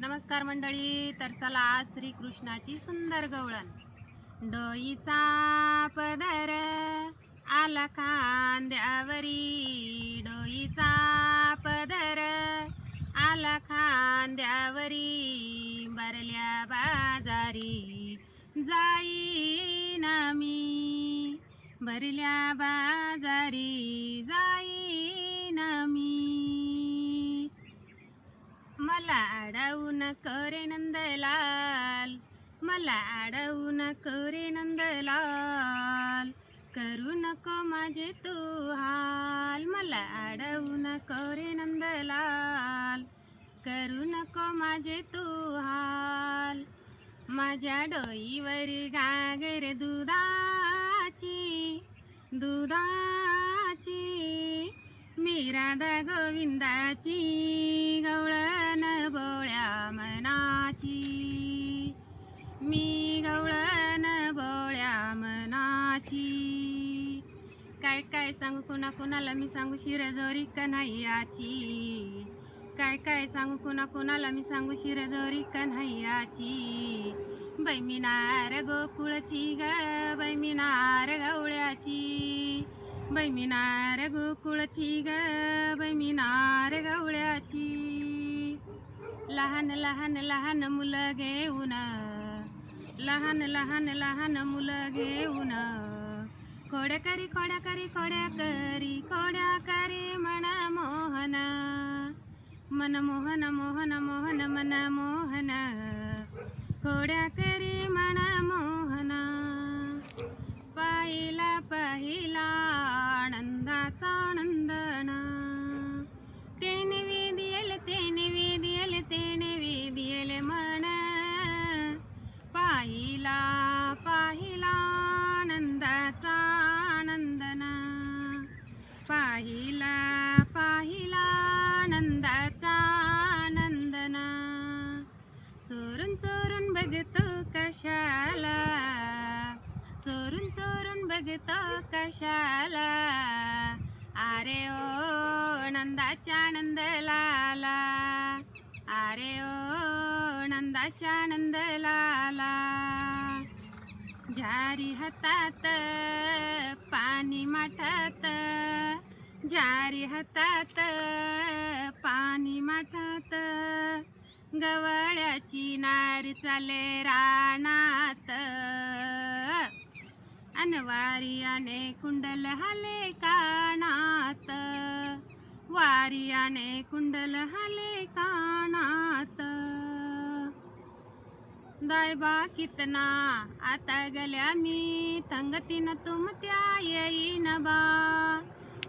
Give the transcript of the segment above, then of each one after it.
नमस्कार मंडळी. तर चला आज श्रीकृष्णाची सुंदर गवळण. डोईचा पदर आला खांद्यावरी, डोईचा पदर आला खांद्यावरी, भरल्या बाजारी जाईन मी, भरल्या बाजारी जाईन मी. मला अडवून करे नंदलाल, मला अडवून करे नंदलाल, करू नको माझे तू हाल. मला अडवून करे नंदलाल, करू नको माझे तू हाल. माझ्या डोईवर गागर दुधाची, दुधाची, मी राधा गोविंदाची, गवळण बोळ्या मनाची, मी गवळण बोळ्या मनाची. काय काय सांगू कुणा कुणाला मी सांगू शिरजोरी कन्हैयाची, काय काय सांगू कुणा कुणाला मी सांगू शिरजोरी कन्हैयाची. बैमिनार गोकुळची ग, बैमिनार गवळ्याची, बैमिनार गोकुळची ग, बैमिनार गवळ्याची. लहान लहान लहान मुलं घेऊन, लहान लहान लहान मुलं घेऊन, खोड्या करी खोड्या करी खोड्या करी खोड्या करी मन मोहन, मन मोहन मोहन मोहन मन मोहन, खोड्या करी मन मोहन. पाहिला पाहिला आनंदाचा नंदना, तेने वेदियल तेने वेदियल तेने वेदियल मन. पाहिला पाहिला आनंदाचा नंदना, पाहिला पाहिला आनंदाचा नंदना. चोरून चोरून बघतो कशाला, चोरून चोरून बघतो कशाला, अरे ओ नंदाच्या नंदलाला, अरे ओ नंदाच्या नंदलाला. झारी हातात पाणी माठात, झारी हातात पाणी माठात, गवळ्याची नार चाले रानात, अनवारियाने कुंडल हाले कानात, वारियाने कुंडल हाले कानात. दायबा कितना आता गल्या मी, थंगतीन तुमत्या येईन बा.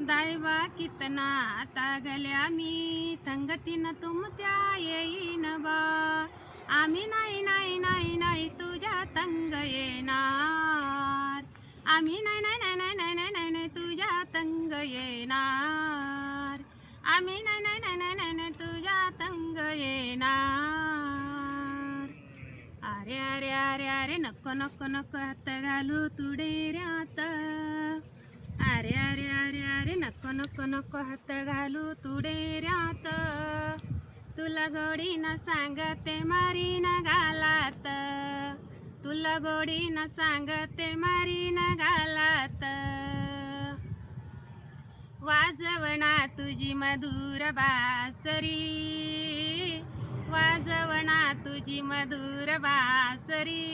दायबा कितना आता गल्या मी, थंगतीन तुमत्या येईन बा. आम्ही नाही नाही नाही नाही तुझ्या तंग येणार, आम्ही नाही नाही नाही नाही नाही नाही नाही नाही तुझ्या तंग येणार, आम्ही नाही नाही नाही नाही नाही नाही तुझ्या तंग येणार. अरे अरे अरे अरे नको नको नको हात घालू तू डेऱ्यात, अरे अरे अरे अरे नको नको नको हात घालू तू डेऱ्यात. तुला गोडीनं सांगते मारीन गालात, तुला गोडीनं सांगते मारीन गालात. वाजवना तुझी मधुर बासरी, वाजवना तुझी मधुर बासरी,